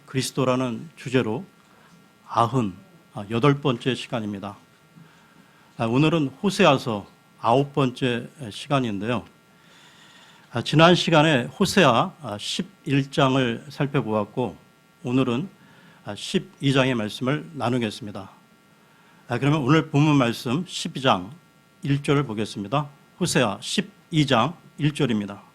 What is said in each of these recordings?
그리스도라는 주제로 98번째 시간입니다. 오늘은 호세아서 9번째 시간인데요. 지난 시간에 호세아 11장을 살펴보았고 오늘은 12장의 말씀을 나누겠습니다. 그러면 오늘 본문 말씀 12장 1절을 보겠습니다. 호세아 12장 1절입니다.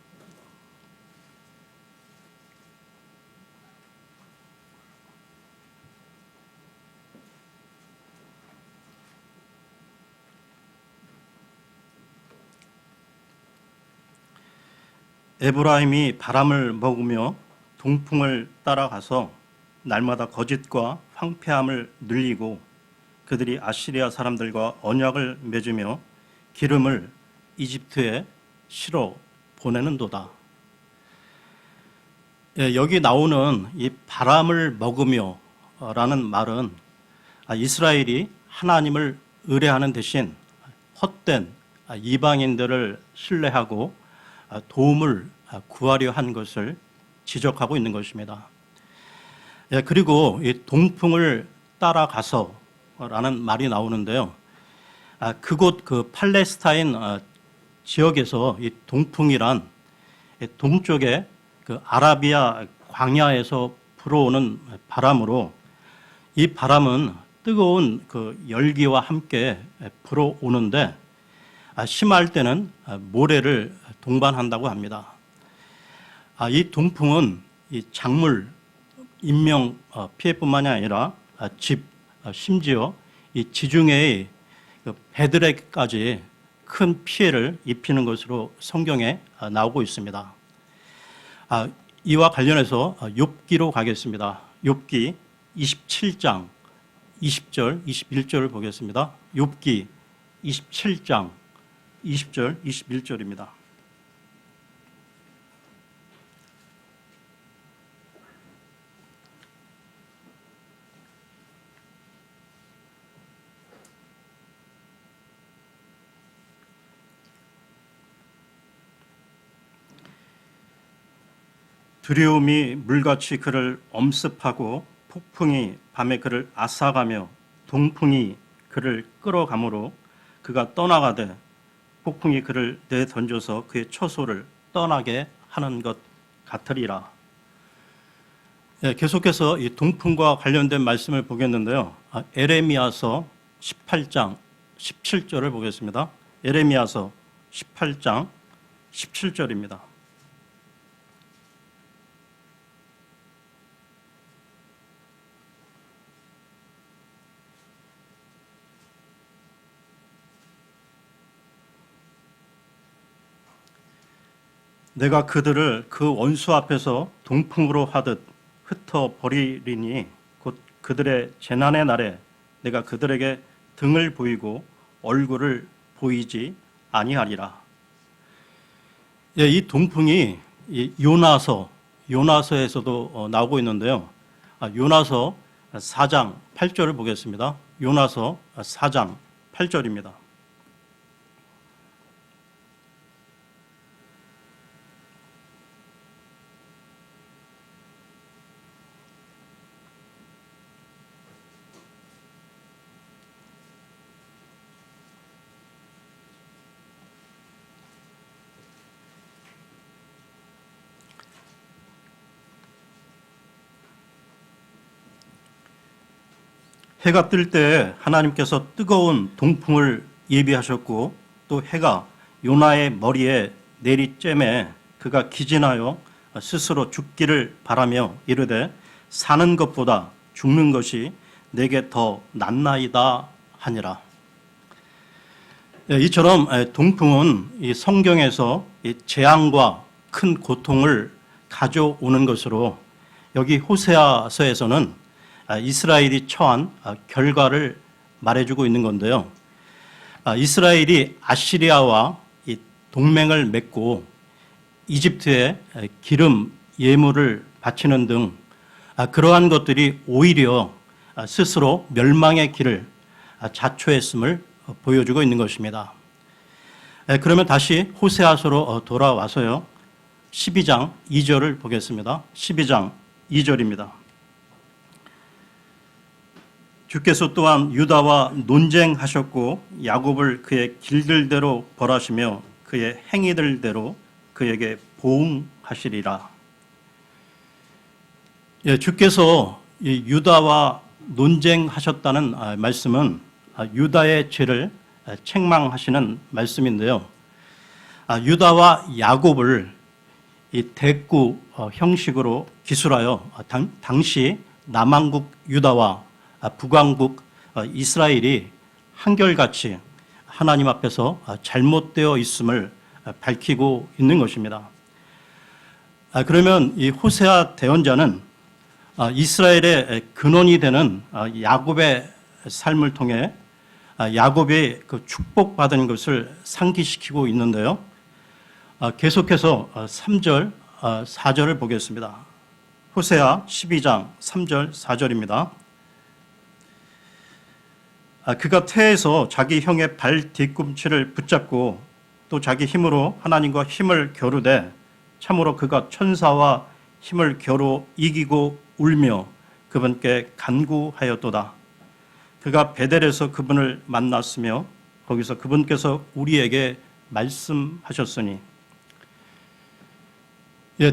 에브라임이 바람을 먹으며 동풍을 따라가서 날마다 거짓과 황폐함을 늘리고 그들이 아시리아 사람들과 언약을 맺으며 기름을 이집트에 실어 보내는도다. 여기 나오는 이 바람을 먹으며 라는 말은 이스라엘이 하나님을 의뢰하는 대신 헛된 이방인들을 신뢰하고 도움을 구하려 한 것을 지적하고 있는 것입니다. 그리고 이 동풍을 따라가서 라는 말이 나오는데요. 그곳 그 팔레스타인 지역에서 이 동풍이란 동쪽의 그 아라비아 광야에서 불어오는 바람으로 이 바람은 뜨거운 그 열기와 함께 불어오는데 심할 때는 모래를 동반한다고 합니다. 이 동풍은 이 작물, 인명 피해뿐만이 아니라 집, 심지어 이 지중해의 배들에게까지 큰 피해를 입히는 것으로 성경에 나오고 있습니다. 이와 관련해서 욥기로 가겠습니다. 욥기 27장 20절, 21절을 보겠습니다. 욥기 27장 20절, 21절입니다. 두려움이 물같이 그를 엄습하고 폭풍이 밤에 그를 앗아가며 동풍이 그를 끌어가므로 그가 떠나가되 폭풍이 그를 내던져서 그의 처소를 떠나게 하는 것 같으리라. 계속해서 이 동풍과 관련된 말씀을 보겠는데요. 에레미야서 18장 17절을 보겠습니다. 에레미야서 18장 17절입니다. 내가 그들을 그 원수 앞에서 동풍으로 하듯 흩어버리리니 곧 그들의 재난의 날에 내가 그들에게 등을 보이고 얼굴을 보이지 아니하리라. 이 동풍이 요나서에서도 나오고 있는데요. 요나서 4장 8절을 보겠습니다. 요나서 4장 8절입니다. 해가 뜰 때 하나님께서 뜨거운 동풍을 예비하셨고 또 해가 요나의 머리에 내리쬐매 그가 기진하여 스스로 죽기를 바라며 이르되 사는 것보다 죽는 것이 내게 더 낫나이다 하니라. 이처럼 동풍은 이 성경에서 이 재앙과 큰 고통을 가져오는 것으로 여기 호세아서에서는 이스라엘이 처한 결과를 말해주고 있는 건데요. 이스라엘이 아시리아와 동맹을 맺고 이집트에 기름 예물을 바치는 등 그러한 것들이 오히려 스스로 멸망의 길을 자초했음을 보여주고 있는 것입니다. 그러면 다시 호세아서로 돌아와서요. 12장 2절을 보겠습니다. 12장 2절입니다. 주께서 또한 유다와 논쟁하셨고 야곱을 그의 길들대로 벌하시며 그의 행위들대로 그에게 보응하시리라. 예, 주께서 이 유다와 논쟁하셨다는 말씀은 유다의 죄를 책망하시는 말씀인데요. 유다와 야곱을 이 대구 형식으로 기술하여 당시 남왕국 유다와 북왕국 이스라엘이 한결같이 하나님 앞에서 잘못되어 있음을 밝히고 있는 것입니다. 그러면 이 호세아 대언자는 이스라엘의 근원이 되는 야곱의 삶을 통해 야곱이 그 축복받은 것을 상기시키고 있는데요. 계속해서 3절, 4절을 보겠습니다. 호세아 12장 3절, 4절입니다. 그가 태에서 자기 형의 발 뒤꿈치를 붙잡고 또 자기 힘으로 하나님과 힘을 겨루되 참으로 그가 천사와 힘을 겨루 이기고 울며 그분께 간구하였도다. 그가 베델에서 그분을 만났으며 거기서 그분께서 우리에게 말씀하셨으니.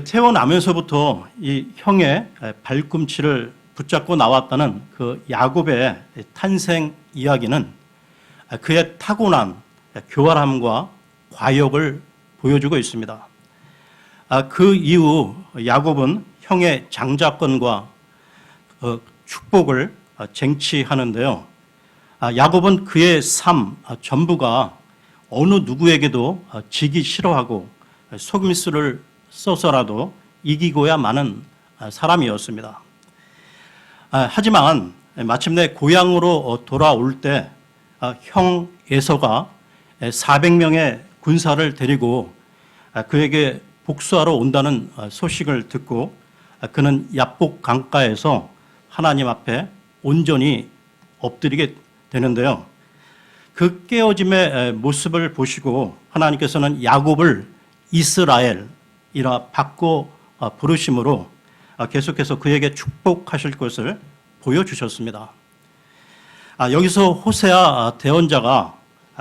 태어나면서부터 이 형의 발꿈치를 붙잡고 나왔다는 그 야곱의 탄생 이야기는 그의 타고난 교활함과 과욕을 보여주고 있습니다. 그 이후 야곱은 형의 장자권과 축복을 쟁취하는데요. 야곱은 그의 삶 전부가 어느 누구에게도 지기 싫어하고 속임수를 써서라도 이기고야 마는 사람이었습니다. 하지만 마침내 고향으로 돌아올 때 형 에서가 400명의 군사를 데리고 그에게 복수하러 온다는 소식을 듣고 그는 야복 강가에서 하나님 앞에 온전히 엎드리게 되는데요. 그 깨어짐의 모습을 보시고 하나님께서는 야곱을 이스라엘이라 바꿔 부르심으로 계속해서 그에게 축복하실 것을 보여주셨습니다. 여기서 호세아 대언자가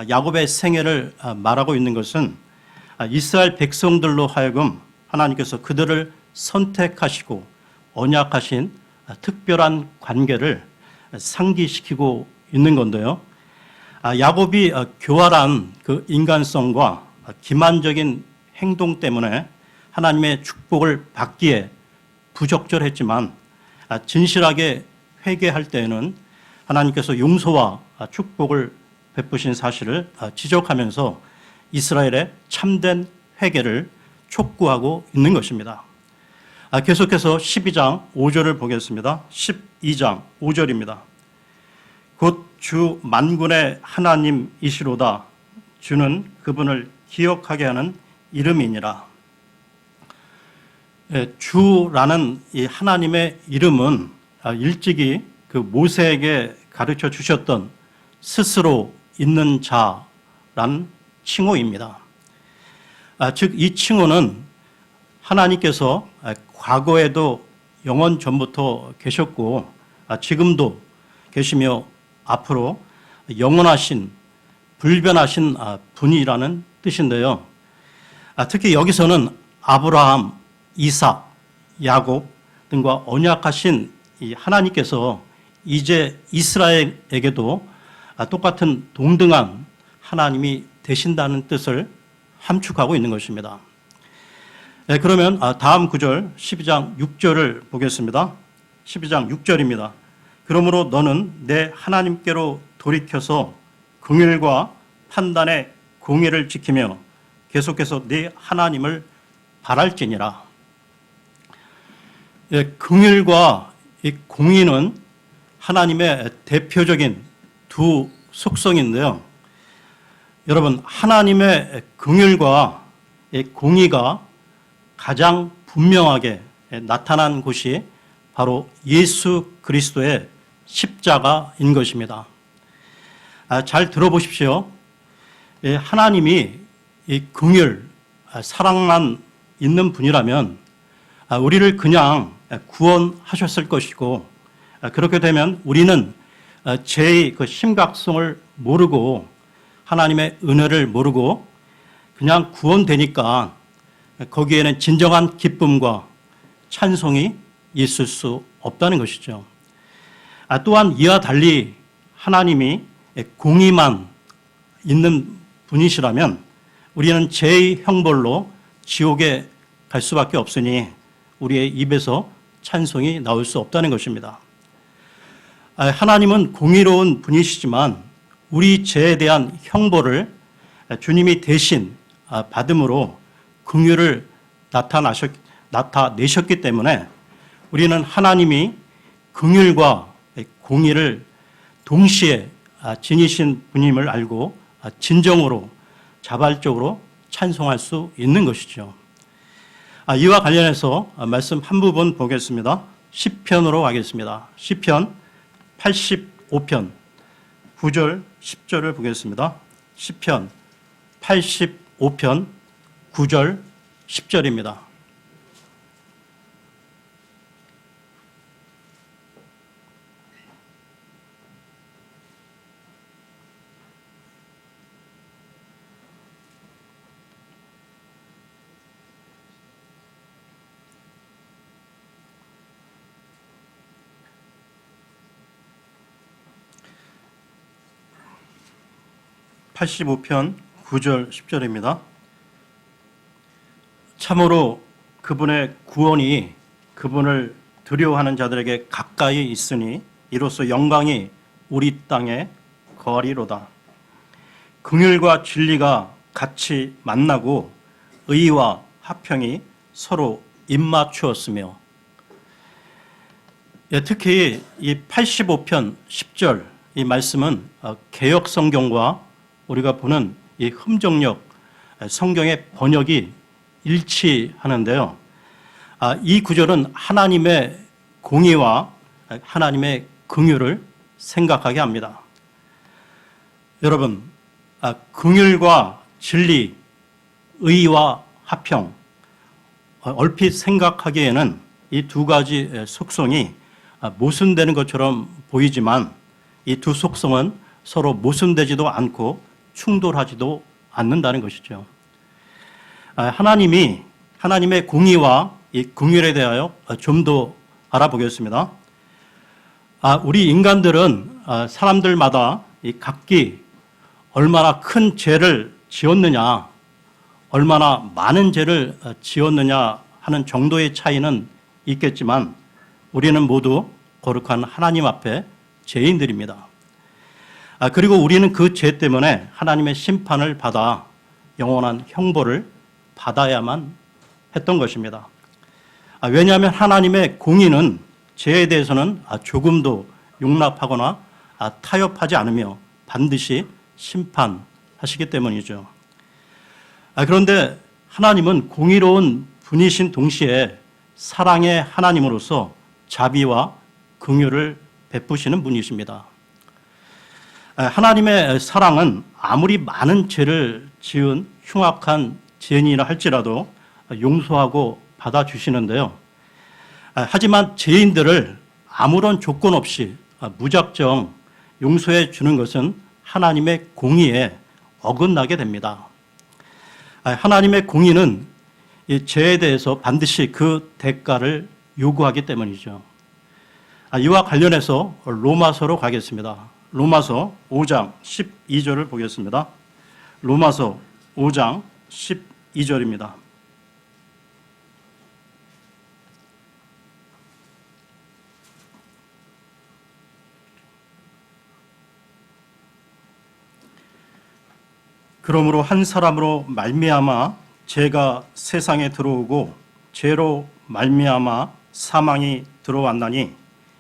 야곱의 생애를 말하고 있는 것은 이스라엘 백성들로 하여금 하나님께서 그들을 선택하시고 언약하신 특별한 관계를 상기시키고 있는 건데요. 야곱이 교활한 그 인간성과 기만적인 행동 때문에 하나님의 축복을 받기에 부적절했지만 진실하게 회개할 때에는 하나님께서 용서와 축복을 베푸신 사실을 지적하면서 이스라엘의 참된 회개를 촉구하고 있는 것입니다. 계속해서 12장 5절을 보겠습니다. 12장 5절입니다. 곧 주 만군의 하나님이시로다. 주는 그분을 기억하게 하는 이름이니라. 주라는 이 하나님의 이름은 일찍이 그 모세에게 가르쳐 주셨던 스스로 있는 자란 칭호입니다. 즉 이 칭호는 하나님께서 과거에도 영원 전부터 계셨고 지금도 계시며 앞으로 영원하신 불변하신 분이라는 뜻인데요. 특히 여기서는 아브라함, 이삭, 야곱 등과 언약하신 이 하나님께서 이제 이스라엘에게도 똑같은 동등한 하나님이 되신다는 뜻을 함축하고 있는 것입니다. 그러면 다음 구절 12장 6절을 보겠습니다. 12장 6절입니다. 그러므로 너는 내 하나님께로 돌이켜서 긍휼과 판단의 공의를 지키며 계속해서 네 하나님을 바랄지니라. 긍휼과 이 공의는 하나님의 대표적인 두 속성인데요. 여러분, 하나님의 긍휼과 이 공의가 가장 분명하게 나타난 곳이 바로 예수 그리스도의 십자가인 것입니다. 잘 들어보십시오. 하나님이 이 긍휼, 사랑만 있는 분이라면 우리를 그냥 구원하셨을 것이고 그렇게 되면 우리는 죄의 그 심각성을 모르고 하나님의 은혜를 모르고 그냥 구원되니까 거기에는 진정한 기쁨과 찬송이 있을 수 없다는 것이죠. 또한 이와 달리 하나님이 공의만 있는 분이시라면 우리는 죄의 형벌로 지옥에 갈 수밖에 없으니 우리의 입에서 찬송이 나올 수 없다는 것입니다. 하나님은 공의로운 분이시지만 우리 죄에 대한 형벌을 주님이 대신 받음으로 긍휼을 나타내셨기 때문에 우리는 하나님이 긍휼과 공의를 동시에 지니신 분임을 알고 진정으로 자발적으로 찬송할 수 있는 것이죠. 이와 관련해서 말씀 한 부분 보겠습니다. 시편으로 가겠습니다. 시편 85편 9절 10절을 보겠습니다. 시편 85편 9절 10절입니다. (85편) 9절 10절입니다. 참으로 그분의 구원이 그분을 두려워하는 자들에게 가까이 있으니 이로써 영광이 우리 땅에 거하리로다. 긍휼과 진리가 같이 만나고 의와 화평이 서로 입맞추었으며, 특히 이 85편 10절 이 말씀은 개역 성경과 우리가 보는 이 흠정역 성경의 번역이 일치하는데요. 이 구절은 하나님의 공의와 하나님의 긍휼을 생각하게 합니다. 여러분, 긍휼과 진리, 의와 화평, 얼핏 생각하기에는 이 두 가지 속성이 모순되는 것처럼 보이지만 이 두 속성은 서로 모순되지도 않고 충돌하지도 않는다는 것이죠. 하나님의 공의와 이 긍휼에 대하여 좀 더 알아보겠습니다. 우리 인간들은 사람들마다 이 각기 얼마나 큰 죄를 지었느냐, 얼마나 많은 죄를 지었느냐 하는 정도의 차이는 있겠지만 우리는 모두 거룩한 하나님 앞에 죄인들입니다. 그리고 우리는 그 죄 때문에 하나님의 심판을 받아 영원한 형벌을 받아야만 했던 것입니다. 왜냐하면 하나님의 공의는 죄에 대해서는 조금도 용납하거나 타협하지 않으며 반드시 심판하시기 때문이죠. 그런데 하나님은 공의로운 분이신 동시에 사랑의 하나님으로서 자비와 긍휼을 베푸시는 분이십니다. 하나님의 사랑은 아무리 많은 죄를 지은 흉악한 죄인이라 할지라도 용서하고 받아주시는데요. 하지만 죄인들을 아무런 조건 없이 무작정 용서해 주는 것은 하나님의 공의에 어긋나게 됩니다. 하나님의 공의는 이 죄에 대해서 반드시 그 대가를 요구하기 때문이죠. 이와 관련해서 로마서로 가겠습니다. 로마서 5장 12절을 보겠습니다. 로마서 5장 12절입니다. 그러므로 한 사람으로 말미암아 죄가 세상에 들어오고 죄로 말미암아 사망이 들어왔나니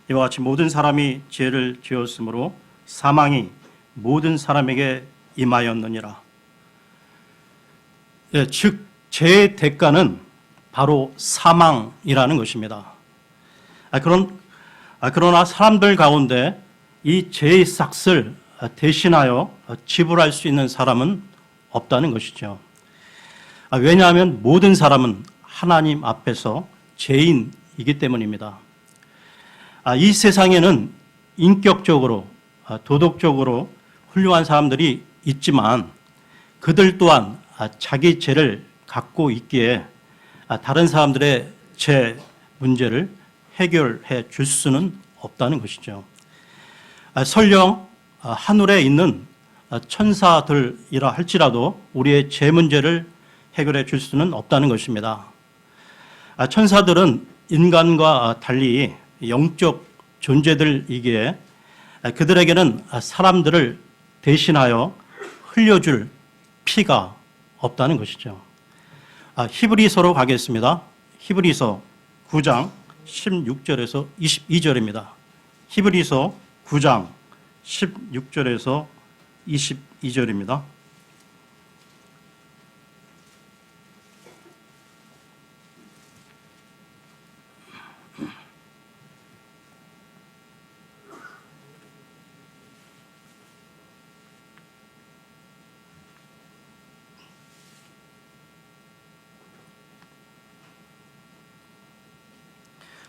이와 같이 모든 사람이 죄를 지었으므로 사망이 모든 사람에게 임하였느니라. 즉 죄의 대가는 바로 사망이라는 것입니다. 그러나 사람들 가운데 이 죄의 삭을 대신하여 지불할 수 있는 사람은 없다는 것이죠. 왜냐하면 모든 사람은 하나님 앞에서 죄인이기 때문입니다. 이 세상에는 인격적으로 도덕적으로 훌륭한 사람들이 있지만 그들 또한 자기 죄를 갖고 있기에 다른 사람들의 죄 문제를 해결해 줄 수는 없다는 것이죠. 설령 하늘에 있는 천사들이라 할지라도 우리의 죄 문제를 해결해 줄 수는 없다는 것입니다. 천사들은 인간과 달리 영적 존재들이기에 그들에게는 사람들을 대신하여 흘려줄 피가 없다는 것이죠. 히브리서로 가겠습니다. 히브리서 9장 16절에서 22절입니다. 히브리서 9장 16절에서 22절입니다.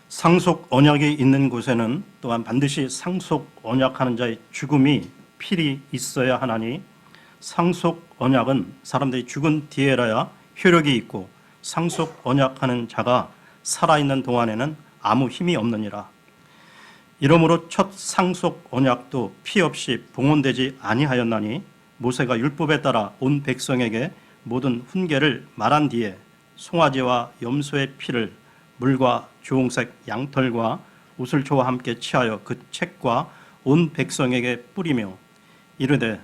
상속 언약이 있는 곳에는 또한 반드시 상속 언약하는 자의 죽음이 필히 있어야 하나니 상속 언약은 사람들이 죽은 뒤에라야 효력이 있고 상속 언약하는 자가 살아있는 동안에는 아무 힘이 없느니라. 이러므로 첫 상속 언약도 피 없이 봉헌되지 아니하였나니 모세가 율법에 따라 온 백성에게 모든 훈계를 말한 뒤에 송아지와 염소의 피를 물과 주홍색 양털과 우슬초와 함께 취하여 그 책과 온 백성에게 뿌리며 이르되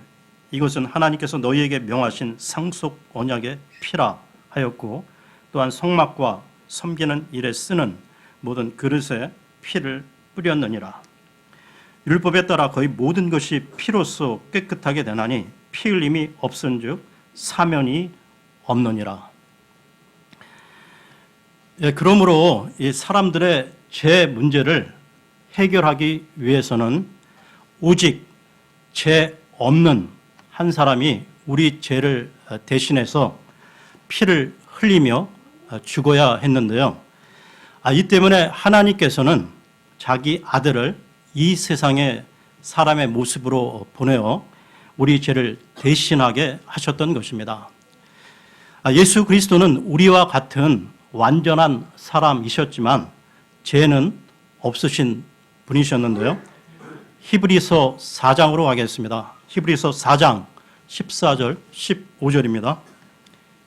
이것은 하나님께서 너희에게 명하신 상속 언약의 피라 하였고 또한 성막과 섬기는 일에 쓰는 모든 그릇에 피를 뿌렸느니라. 율법에 따라 거의 모든 것이 피로써 깨끗하게 되나니 피 흘림이 없은즉 사면이 없느니라. 그러므로 이 사람들의 죄 문제를 해결하기 위해서는 오직 죄 없는 한 사람이 우리 죄를 대신해서 피를 흘리며 죽어야 했는데요. 이 때문에 하나님께서는 자기 아들을 이 세상의 사람의 모습으로 보내어 우리 죄를 대신하게 하셨던 것입니다. 예수 그리스도는 우리와 같은 완전한 사람이셨지만 죄는 없으신 분이셨는데요. 히브리서 4장으로 가겠습니다. 히브리서 4장 14절 15절입니다.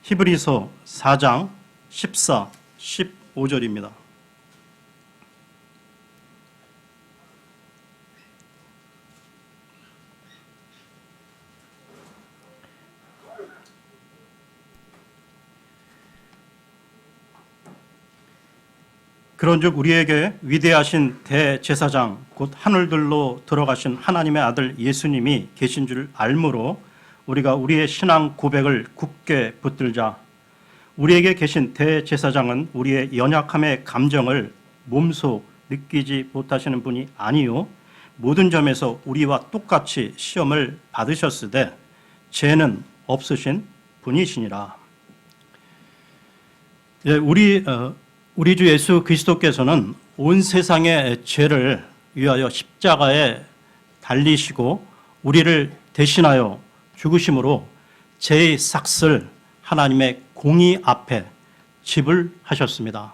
히브리서 4장 14, 15절입니다. 그런즉 우리에게 위대하신 대제사장 곧 하늘들로 들어가신 하나님의 아들 예수님이 계신 줄 알므로 우리가 우리의 신앙 고백을 굳게 붙들자. 우리에게 계신 대제사장은 우리의 연약함의 감정을 몸소 느끼지 못하시는 분이 아니요 모든 점에서 우리와 똑같이 시험을 받으셨으되 죄는 없으신 분이시니라. 우리 주 예수 그리스도께서는 온 세상의 죄를 위하여 십자가에 달리시고 우리를 대신하여 죽으심으로 죄의 삭슬 하나님의 공의 앞에 지불하셨습니다.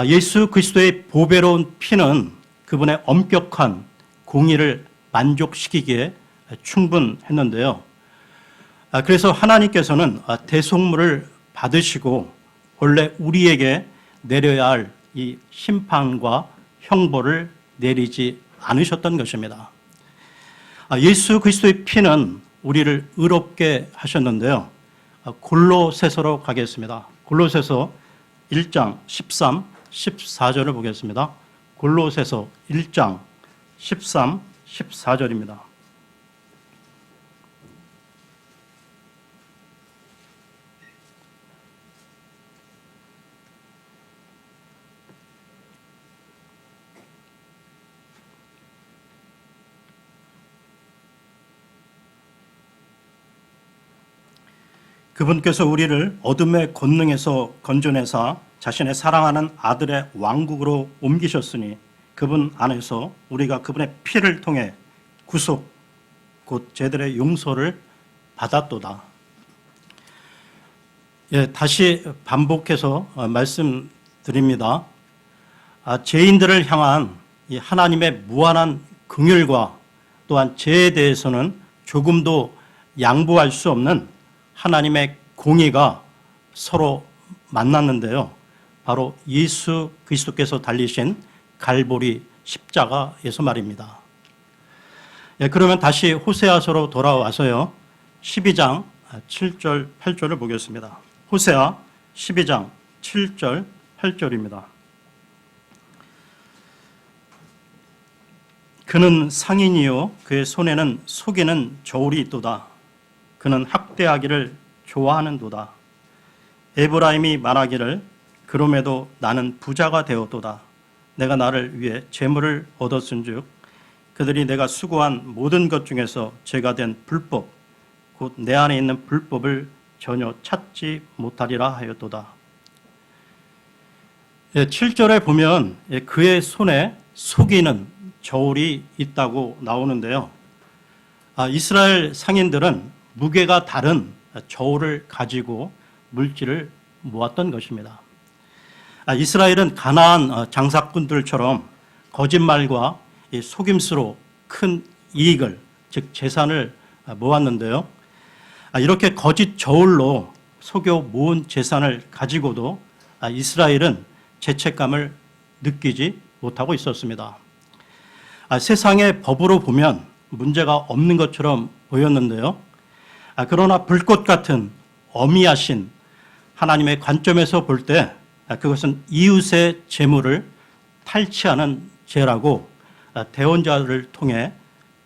예수 그리스도의 보배로운 피는 그분의 엄격한 공의를 만족시키기에 충분했는데요. 그래서 하나님께서는 대속물을 받으시고 원래 우리에게 내려야 할 이 심판과 형벌을 내리지 않으셨던 것입니다. 예수 그리스도의 피는 우리를 의롭게 하셨는데요. 골로새서로 가겠습니다. 골로새서 1장 13, 14절을 보겠습니다. 골로새서 1장 13, 14절입니다. 그분께서 우리를 어둠의 권능에서 건져내사 자신의 사랑하는 아들의 왕국으로 옮기셨으니 그분 안에서 우리가 그분의 피를 통해 구속 곧 제들의 용서를 받았도다. 예, 다시 반복해서 말씀드립니다. 죄인들을 향한 이 하나님의 무한한 긍휼과 또한 죄에 대해서는 조금도 양보할 수 없는 하나님의 공의가 서로 만났는데요. 바로 예수 그리스도께서 달리신 갈보리 십자가에서 말입니다. 예, 그러면 다시 호세아서로 돌아와서요. 12장 7절 8절을 보겠습니다. 호세아 12장 7절 8절입니다. 그는 상인이요 그의 손에는 속이는 저울이 있도다. 그는 학대하기를 좋아하는도다. 에브라임이 말하기를 그럼에도 나는 부자가 되었도다. 내가 나를 위해 재물을 얻었은즉 그들이 내가 수고한 모든 것 중에서 제가 된 불법 곧 내 안에 있는 불법을 전혀 찾지 못하리라 하였도다. 7절에 보면 그의 손에 속이는 저울이 있다고 나오는데요. 이스라엘 상인들은 무게가 다른 저울을 가지고 물질을 모았던 것입니다. 이스라엘은 가나안 장사꾼들처럼 거짓말과 속임수로 큰 이익을, 즉 재산을 모았는데요. 이렇게 거짓 저울로 속여 모은 재산을 가지고도 이스라엘은 죄책감을 느끼지 못하고 있었습니다. 세상의 법으로 보면 문제가 없는 것처럼 보였는데요. 그러나 불꽃 같은 어미하신 하나님의 관점에서 볼 때 그것은 이웃의 재물을 탈취하는 죄라고 대언자를 통해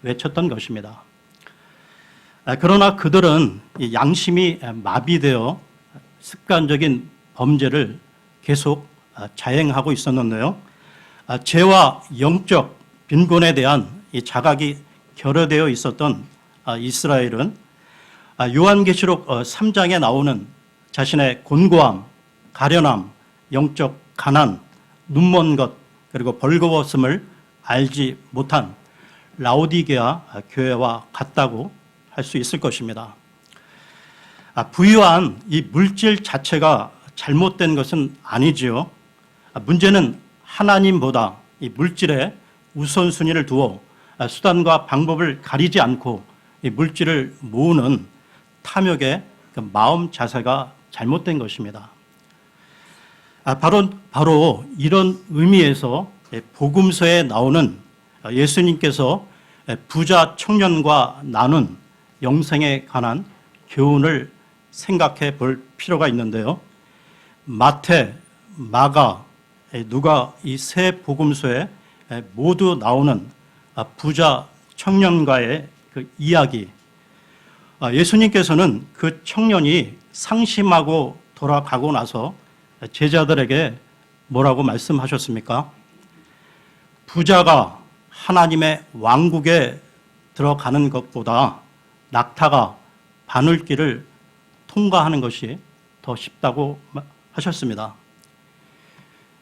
외쳤던 것입니다. 그러나 그들은 양심이 마비되어 습관적인 범죄를 계속 자행하고 있었는데요. 죄와 영적 빈곤에 대한 이 자각이 결여되어 있었던 이스라엘은 요한계시록 3장에 나오는 자신의 곤고함, 가련함, 영적 가난, 눈먼 것, 그리고 벌거벗음을 알지 못한 라오디게아 교회와 같다고 할 수 있을 것입니다. 부유한 이 물질 자체가 잘못된 것은 아니지요. 문제는 하나님보다 이 물질에 우선순위를 두어 수단과 방법을 가리지 않고 이 물질을 모으는 탐욕의 그 마음 자세가 잘못된 것입니다. 바로 이런 의미에서 복음서에 나오는 예수님께서 부자 청년과 나눈 영생에 관한 교훈을 생각해 볼 필요가 있는데요. 마태, 마가, 누가 이 세 복음서에 모두 나오는 부자 청년과의 그 이야기. 예수님께서는 그 청년이 상심하고 돌아가고 나서 제자들에게 뭐라고 말씀하셨습니까? 부자가 하나님의 왕국에 들어가는 것보다 낙타가 바늘길을 통과하는 것이 더 쉽다고 하셨습니다.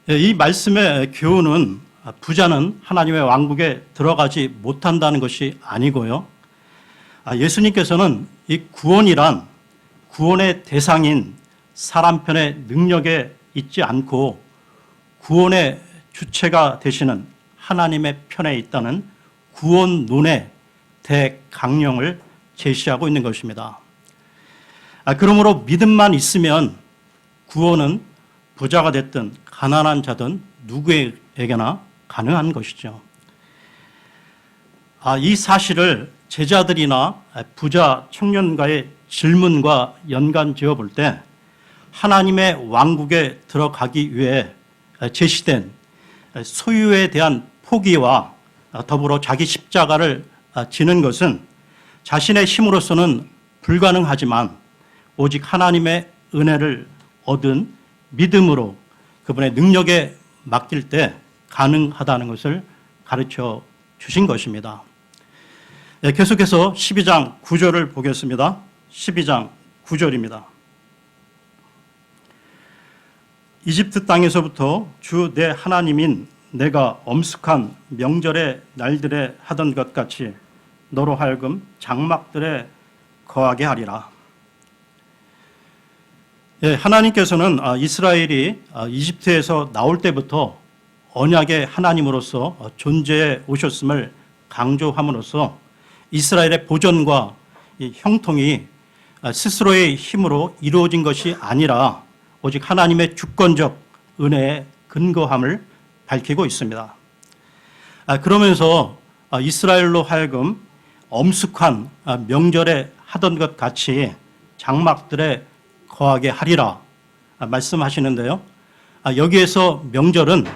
이 말씀의 교훈은 부자는 하나님의 왕국에 들어가지 못한다는 것이 아니고요. 예수님께서는 이 구원이란 구원의 대상인 사람 편의 능력에 있지 않고 구원의 주체가 되시는 하나님의 편에 있다는 구원론의 대강령을 제시하고 있는 것입니다. 그러므로 믿음만 있으면 구원은 부자가 됐든 가난한 자든 누구에게나 가능한 것이죠. 이 사실을 제자들이나 부자 청년과의 질문과 연관 지어 볼 때 하나님의 왕국에 들어가기 위해 제시된 소유에 대한 포기와 더불어 자기 십자가를 지는 것은 자신의 힘으로서는 불가능하지만 오직 하나님의 은혜를 얻은 믿음으로 그분의 능력에 맡길 때 가능하다는 것을 가르쳐 주신 것입니다. 계속해서 12장 9절을 보겠습니다. 12장 9절입니다. 이집트 땅에서부터 주 내 하나님인 내가 엄숙한 명절의 날들에 하던 것 같이 너로 하여금 장막들에 거하게 하리라. 예, 하나님께서는 이스라엘이 이집트에서 나올 때부터 언약의 하나님으로서 존재해 오셨음을 강조함으로써 이스라엘의 보존과 이 형통이 스스로의 힘으로 이루어진 것이 아니라 오직 하나님의 주권적 은혜의 근거함을 밝히고 있습니다. 그러면서 이스라엘로 하여금 엄숙한 명절에 하던 것 같이 장막들에 거하게 하리라 말씀하시는데요. 여기에서 명절은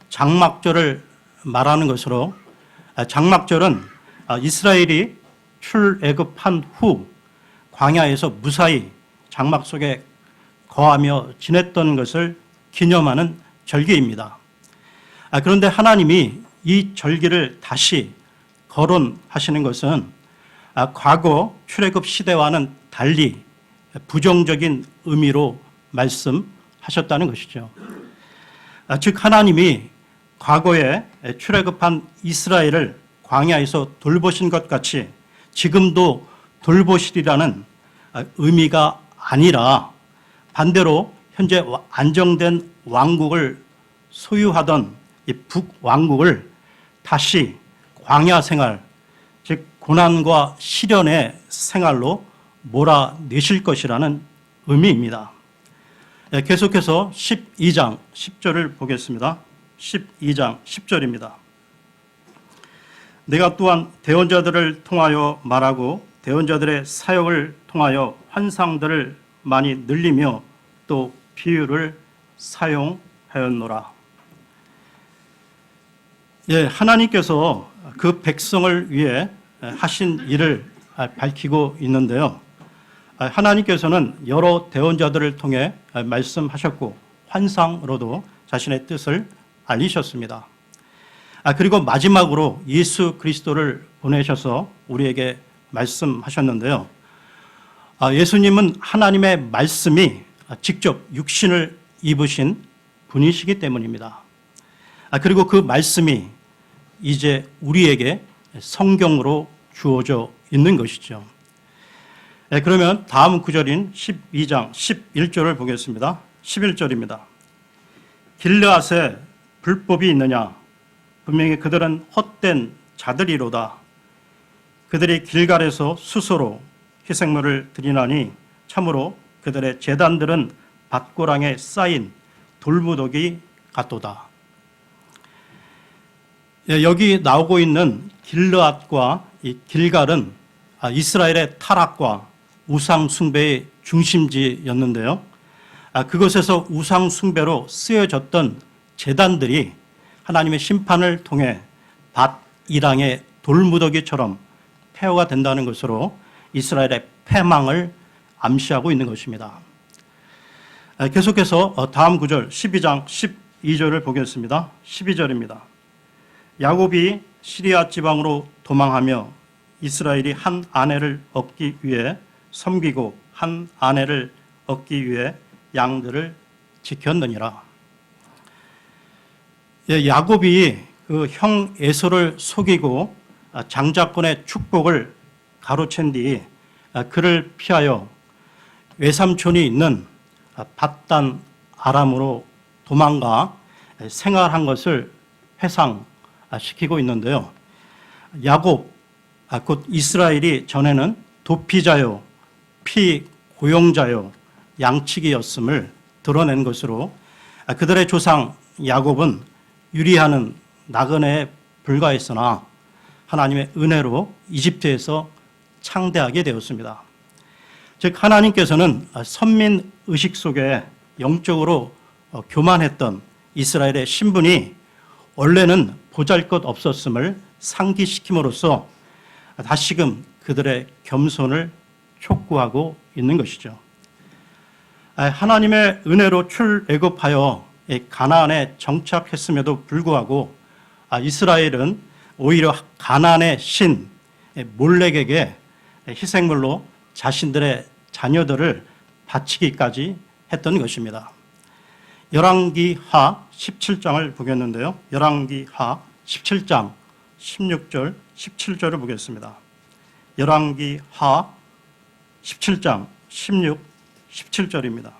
장막절을 말하는 것으로 장막절은 이스라엘이 출애굽한 후 광야에서 무사히 장막 속에 거하며 지냈던 것을 기념하는 절기입니다. 그런데 하나님이 이 절기를 다시 거론하시는 것은 과거 출애굽 시대와는 달리 부정적인 의미로 말씀하셨다는 것이죠. 즉 하나님이 과거에 출애굽한 이스라엘을 광야에서 돌보신 것 같이 지금도 돌보시리라는 의미가 아니라 반대로 현재 안정된 왕국을 소유하던 이 북왕국을 다시 광야 생활, 즉 고난과 시련의 생활로 몰아내실 것이라는 의미입니다. 계속해서 12장 10절을 보겠습니다. 12장 10절입니다. 내가 또한 대언자들을 통하여 말하고 대언자들의 사역을 통하여 환상들을 많이 늘리며 또 비유를 사용하였노라. 예, 하나님께서 그 백성을 위해 하신 일을 밝히고 있는데요. 하나님께서는 여러 대언자들을 통해 말씀하셨고 환상으로도 자신의 뜻을 알리셨습니다. 그리고 마지막으로 예수 그리스도를 보내셔서 우리에게 말씀하셨는데요. 예수님은 하나님의 말씀이 직접 육신을 입으신 분이시기 때문입니다. 그리고 그 말씀이 이제 우리에게 성경으로 주어져 있는 것이죠. 그러면 다음 구절인 12장 11절을 보겠습니다. 11절입니다. 길르앗에 불법이 있느냐? 분명히 그들은 헛된 자들이로다. 그들이 길갈에서 수소로 희생물을 드리나니 참으로 그들의 제단들은 밭고랑에 쌓인 돌무더기 같도다. 여기 나오고 있는 길르앗과 이 길갈은 이스라엘의 타락과 우상 숭배의 중심지였는데요. 그것에서 우상 숭배로 쓰여졌던 제단들이 하나님의 심판을 통해 밭 이랑의 돌무더기처럼 폐허가 된다는 것으로 이스라엘의 패망을 암시하고 있는 것입니다. 계속해서 다음 구절 12장 12절을 보겠습니다. 12절입니다. 야곱이 시리아 지방으로 도망하며 이스라엘이 한 아내를 얻기 위해 섬기고 한 아내를 얻기 위해 양들을 지켰느니라. 야곱이 그 형 에서를 속이고 장자권의 축복을 가로챈 뒤 그를 피하여 외삼촌이 있는 밧단 아람으로 도망가 생활한 것을 회상시키고 있는데요. 야곱, 곧 이스라엘이 전에는 도피자요, 피고용자요, 양치기였음을 드러낸 것으로 그들의 조상 야곱은 유리하는 나그네에 불과했으나 하나님의 은혜로 이집트에서 창대하게 되었습니다. 즉 하나님께서는 선민 의식 속에 영적으로 교만했던 이스라엘의 신분이 원래는 보잘것없었음을 상기시킴으로써 다시금 그들의 겸손을 촉구하고 있는 것이죠. 하나님의 은혜로 출애굽하여 가나안에 정착했음에도 불구하고 이스라엘은 오히려 가나안의 신 몰렉에게 희생물로 자신들의 자녀들을 바치기까지 했던 것입니다. 열왕기하 17장을 보겠는데요. 열왕기하 17장 16절 17절을 보겠습니다. 열왕기 하 17장 16, 17절입니다.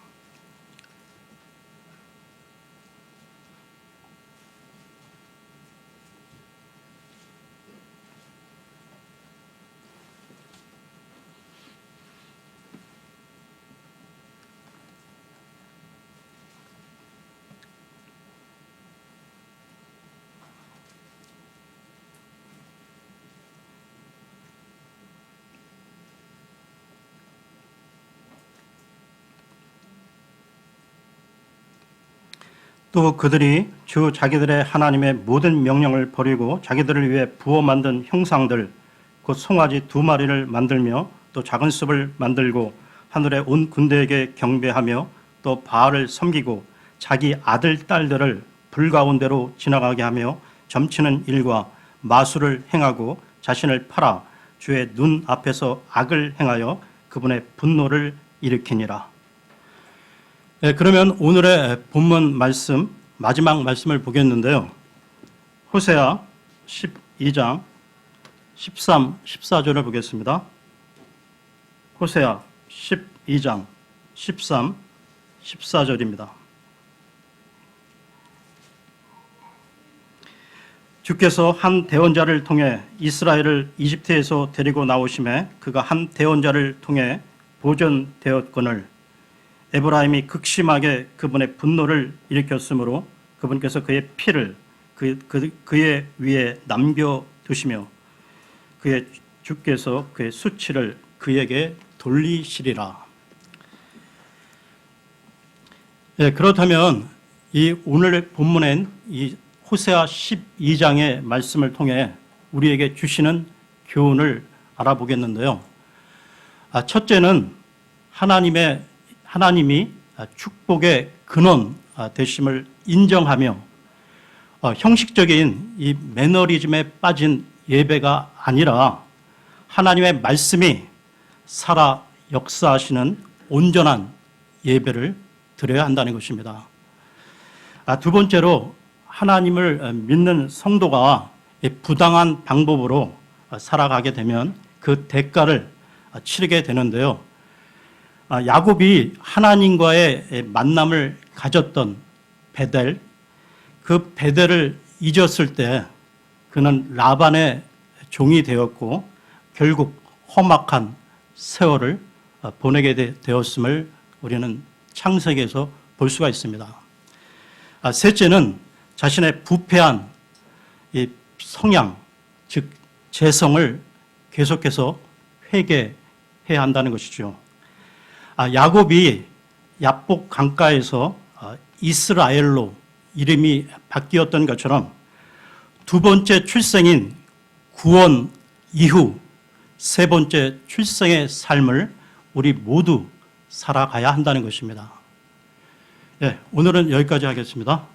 또 그들이 주 자기들의 하나님의 모든 명령을 버리고 자기들을 위해 부어 만든 형상들 곧 송아지 2마리를 만들며 또 작은 숲을 만들고 하늘의 온 군대에게 경배하며 또 바알을 섬기고 자기 아들 딸들을 불 가운데로 지나가게 하며 점치는 일과 마술을 행하고 자신을 팔아 주의 눈 앞에서 악을 행하여 그분의 분노를 일으키니라. 그러면 오늘의 본문 말씀, 마지막 말씀을 보겠는데요. 호세아 12장 13, 14절을 보겠습니다. 호세아 12장 13, 14절입니다. 주께서 한 대언자를 통해 이스라엘을 이집트에서 데리고 나오심에 그가 한 대언자를 통해 보존되었거늘 에브라임이 극심하게 그분의 분노를 일으켰으므로 그분께서 그의 피를 그의 위에 남겨두시며 그의 주께서 그의 수치를 그에게 돌리시리라. 그렇다면 이 오늘 본문엔 이 호세아 12장의 말씀을 통해 우리에게 주시는 교훈을 알아보겠는데요. 첫째는 하나님이 축복의 근원 되심을 인정하며 형식적인 이 매너리즘에 빠진 예배가 아니라 하나님의 말씀이 살아 역사하시는 온전한 예배를 드려야 한다는 것입니다. 두 번째로 하나님을 믿는 성도가 부당한 방법으로 살아가게 되면 그 대가를 치르게 되는데요. 야곱이 하나님과의 만남을 가졌던 베델, 그 베델을 잊었을 때 그는 라반의 종이 되었고 결국 험악한 세월을 보내게 되었음을 우리는 창세기에서 볼 수가 있습니다. 셋째는 자신의 부패한 이 성향, 즉 재성을 계속해서 회개해야 한다는 것이죠. 야곱이 야복 강가에서 이스라엘로 이름이 바뀌었던 것처럼 두 번째 출생인 구원 이후 세 번째 출생의 삶을 우리 모두 살아가야 한다는 것입니다. 오늘은 여기까지 하겠습니다.